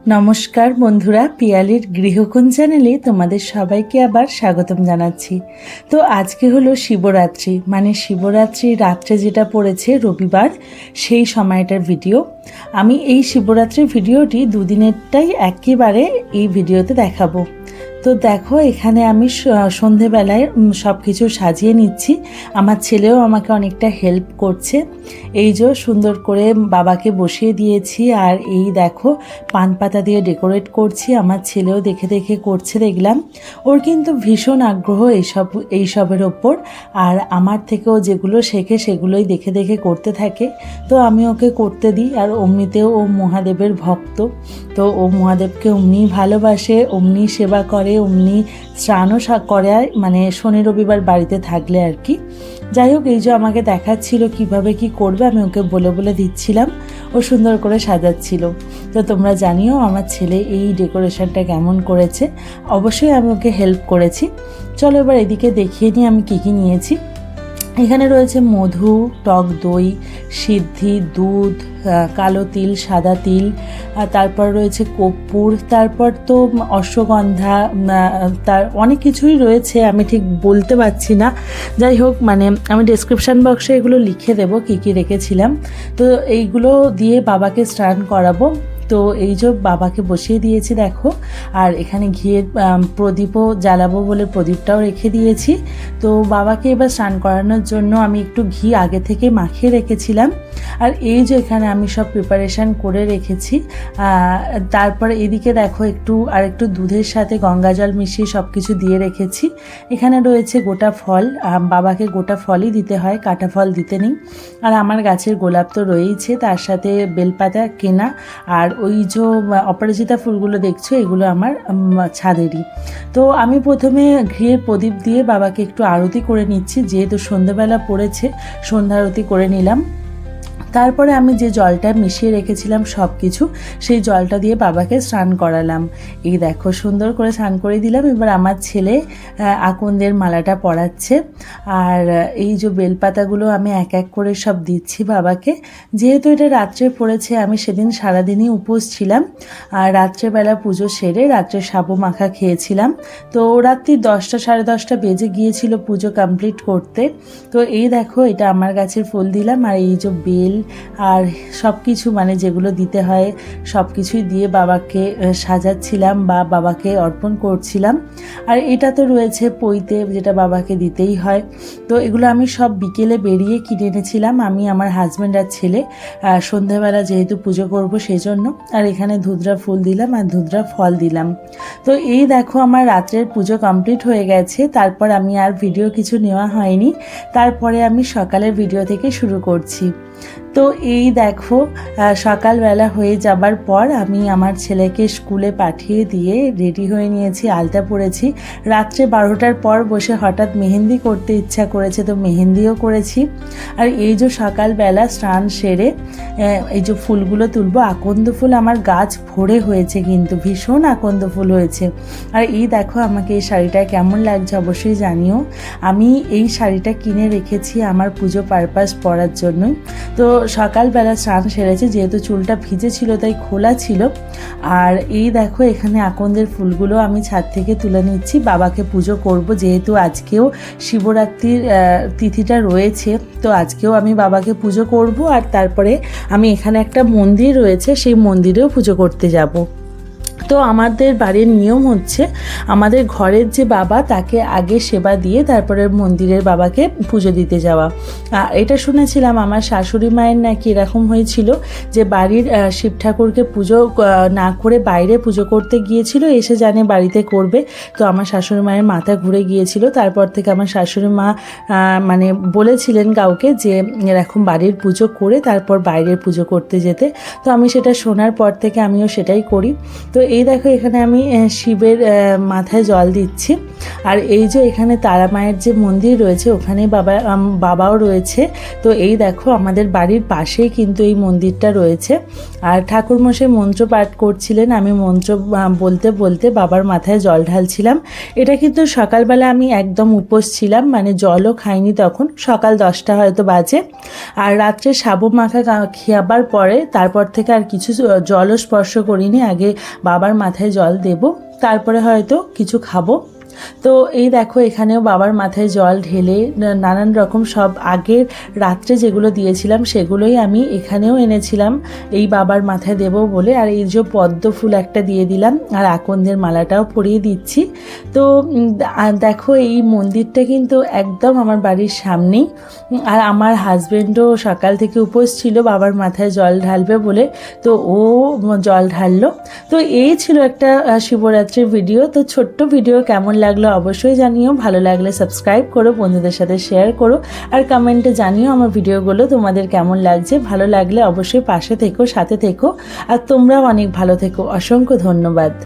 নমস্কার বন্ধুরা, পিয়ালির গৃহকোণ চ্যানেলে তোমাদের সবাইকে আবার স্বাগতম জানাচ্ছি। তো আজকে হলো শিবরাত্রি, মানে শিবরাত্রি রাত্রে যেটা পড়েছে রবিবার, সেই সময়টার ভিডিও। আমি এই শিবরাত্রির ভিডিওটি দুদিনেরটাই একেবারে এই ভিডিওতে দেখাবো। তো দেখো, এখানে আমি সন্ধেবেলায় সব কিছু সাজিয়ে নিচ্ছি। আমার ছেলেও আমাকে অনেকটা হেল্প করছে। এই যে সুন্দর করে বাবাকে বসিয়ে দিয়েছি, আর এই দেখো পান পাতা দিয়ে ডেকোরেট করছি। আমার ছেলেও দেখে দেখে করছে, দেখলাম ওর কিন্তু ভীষণ আগ্রহ এইসবের ওপর। আর আমার থেকেও যেগুলো শেখে সেগুলোই দেখে দেখে করতে থাকে। তো আমি ওকে করতে দিই। আর অমনিতেও ও মহাদেবের ভক্ত, তো ও মহাদেবকে অমনি ভালোবাসে, অমনি সেবা করে, অমনি স্নানও করে, মানে শনি রবিবার বাড়িতে থাকলে আর কি। যাই হোক, এই যে আমাকে দেখাচ্ছিল কিভাবে কি করবে, আমি ওকে বলে বলে দিচ্ছিলাম, ও সুন্দর করে সাজাচ্ছিল। তো তোমরা জানিও আমার ছেলে এই ডেকোরেশনটা কেমন করেছে। অবশ্যই আমি ওকে হেল্প করেছি। চলো এবার এদিকে দেখিয়ে নিই আমি কী কী নিয়েছি। এখানে রয়েছে মধু, টক দই, সিদ্ধি, দুধ, কালো তিল, সাদা তিল, তারপর রয়েছে কর্পূর, তারপর তো অশ্বগন্ধা, তার অনেক কিছুই রয়েছে, আমি ঠিক বলতে পারছি না। যাই হোক, মানে আমি ডেসক্রিপশান বক্সে এগুলো লিখে দেবো কী কী রেখেছিলাম। তো এইগুলো দিয়ে বাবাকে স্নান করাবো। তো এই যে বাবাকে বসিয়ে দিয়েছি দেখো, আর এখানে ঘিয়ের প্রদীপও জ্বালাবো বলে প্রদীপটাও রেখে দিয়েছি। তো বাবাকে এবার স্নান করানোর জন্য আমি একটু ঘি আগে থেকে মাখিয়ে রেখেছিলাম। আর এই যে এখানে আমি সব প্রিপারেশান করে রেখেছি। তারপরে এদিকে দেখো একটু দুধের সাথে গঙ্গা জল মিশিয়ে সব কিছু দিয়ে রেখেছি। এখানে রয়েছে গোটা ফল, বাবাকে গোটা ফলই দিতে হয়, কাটা ফল দিতে নেই। আর আমার গাছের গোলাপ তো রয়েইছে, তার সাথে বেলপাতা কেনা, আর ওই যে অপরাজিতা ফুলগুলো দেখছো এগুলো আমার ছাদেরই। তো আমি প্রথমে ঘিয়ের প্রদীপ দিয়ে বাবাকে একটু আরতি করে নিচ্ছি, যেহেতু সন্ধ্যাবেলা পড়েছে, সন্ধ্যা আরতি করে নিলাম। তারপরে আমি যে জলটা মিশিয়ে রেখেছিলাম সব কিছু, সেই জলটা দিয়ে বাবাকে স্নান করালাম। এই দেখো সুন্দর করে স্নান করে দিলাম। এবার আমার ছেলে আকন্দের মালাটা পরাচ্ছে, আর এই যে বেলপাতাগুলো আমি এক এক করে সব দিচ্ছি বাবাকে। যেহেতু এটা রাত্রে পড়েছে, আমি সেদিন সারাদিনই উপোস ছিলাম, আর রাত্রেবেলা পুজো সেরে রাত্রে সাবু মাখা খেয়েছিলাম। তো রাত্রি 10টা সাড়ে 10টা বেজে গিয়েছিল পুজো কমপ্লিট করতে। তো এই দেখো, এটা আমার গাছের ফুল দিলাম, আর এই যে বেল আর সব কিছু, মানে যেগুলো দিতে হয় সব কিছুই দিয়ে বাবাকে সাজাচ্ছিলাম বা বাবাকে অর্পণ করছিলাম। আর এটা তো রয়েছে পৈতে, যেটা বাবাকে দিতেই হয়। তো এগুলো আমি সব বিকেলে বেরিয়ে কিনে এনেছিলাম, আমি, আমার হাজব্যান্ড আর ছেলে, সন্ধ্যাবেলা যেহেতু পুজো করব সেই জন্য। আর এখানে ধুতরা ফুল দিলাম আর ধুতরা ফল দিলাম। তো এই দেখো আমার রাত্রের পুজো কমপ্লিট হয়ে গেছে। তারপর আমি আর ভিডিও কিছু নেওয়া হয়নি, তারপরে আমি সকালের ভিডিও থেকে শুরু করছি। তো এই দেখো, সকালবেলা হয়ে যাবার পর আমি আমার ছেলেকে স্কুলে পাঠিয়ে দিয়ে রেডি হয়ে নিয়েছি, আলতা পরেছি। রাত্রে 12টার পর বসে হঠাৎ মেহেন্দি করতে ইচ্ছা করেছে, তো মেহেন্দিও করেছি। আর এই যে সকালবেলা স্নান সেরে এই যে ফুলগুলো তুলবো, আকন্দ ফুল আমার গাছ ভরে হয়েছে, কিন্তু ভীষণ আকন্দ ফুল হয়েছে। আর এই দেখো আমাকে এই শাড়িটা কেমন লাগছে অবশ্যই জানিও। আমি এই শাড়িটা কিনে রেখেছি আমার পুজো পারপাস পরার জন্যই। তো সকালবেলা স্নান সেরেছে, যেহেতু চুলটা ভিজে ছিল তাই খোলা ছিল। আর এই দেখো এখানে আকন্দের ফুলগুলো আমি ছাদ থেকে তুলে নিচ্ছি, বাবাকে পুজো করব, যেহেতু আজকেও শিবরাত্রির তিথিটা রয়েছে। তো আজকেও আমি বাবাকে পুজো করব, আর তারপরে আমি এখানে একটা মন্দির রয়েছে, সেই মন্দিরেও পুজো করতে যাব। তো আমাদের বাড়ির নিয়ম হচ্ছে, আমাদের ঘরের যে বাবা তাকে আগে সেবা দিয়ে তারপরে মন্দিরের বাবাকে পুজো দিতে যাওয়া। এটা শুনেছিলাম আমার শাশুড়ি মায়ের নাকি এরকম হয়েছিল, যে বাড়ির শিব ঠাকুরকে পুজো না করে বাইরে পুজো করতে গিয়েছিল, এসে জানে বাড়িতে করবে। তো আমার শাশুড়ি মায়ের মাথা ঘুরে গিয়েছিল। তারপর থেকে আমার শাশুড়ি মা মানে বলেছিলেন কাউকে যে এরকম বাড়ির পুজো করে তারপর বাইরের পুজো করতে যেতে। তো আমি সেটা শোনার পর থেকে আমিও সেটাই করি। তো এই দেখো এখানে আমি শিবের মাথায় জল দিচ্ছি। আর এই যে এখানে তারা মায়ের যে মন্দির রয়েছে ওখানে বাবাও রয়েছে। তো এই দেখো আমাদের বাড়ির পাশেই কিন্তু এই মন্দিরটা রয়েছে। আর ঠাকুরমশাই মন্ত্র পাঠ করছিলেন, আমি মন্ত্র বলতে বলতে বাবার মাথায় জল ঢালছিলাম। এটা কিন্তু সকালবেলা আমি একদম উপোস ছিলাম, মানে জলও খাইনি, তখন সকাল 10টা হয়তো বাজে। আর রাত্রে সাবু মাখা খাবার পরে তারপর থেকে আর কিছু জলও স্পর্শ করিনি। আগে বাবার মাথায় জল দেব, তারপরে হয়তো কিছু খাবো। তো এই দেখো এখানেও বাবার মাথায় জল ঢেলে নানান রকম সব আগের রাত্রে যেগুলো দিয়েছিলাম সেগুলোই আমি এখানেও এনেছিলাম এই বাবার মাথায় দেব বলে। আর এই যে পদ্ম ফুল একটা দিয়ে দিলাম, আর আকন্দের মালাটাও পরিয়ে দিচ্ছি। তো দেখো এই মন্দিরটা কিন্তু একদম আমার বাড়ির সামনেই। আর আমার হাজব্যান্ডও সকাল থেকে উপোস ছিল বাবার মাথায় জল ঢালবে বলে, তো ও জল ঢাললো। তো এই ছিল একটা শিবরাত্রির ভিডিও। তো ছোট্ট ভিডিও কেমন লাগলো অবশ্যই জানিও, ভালো লাগলে সাবস্ক্রাইব করো, বন্ধুদের সাথে শেয়ার করো, আর কমেন্টে জানিও আমার ভিডিওগুলো তোমাদের কেমন লাগছে। ভালো লাগলে অবশ্যই পাশে থেকো, সাথে থেকো, আর তোমরাও অনেক ভালো থেকো। অসংখ্য ধন্যবাদ।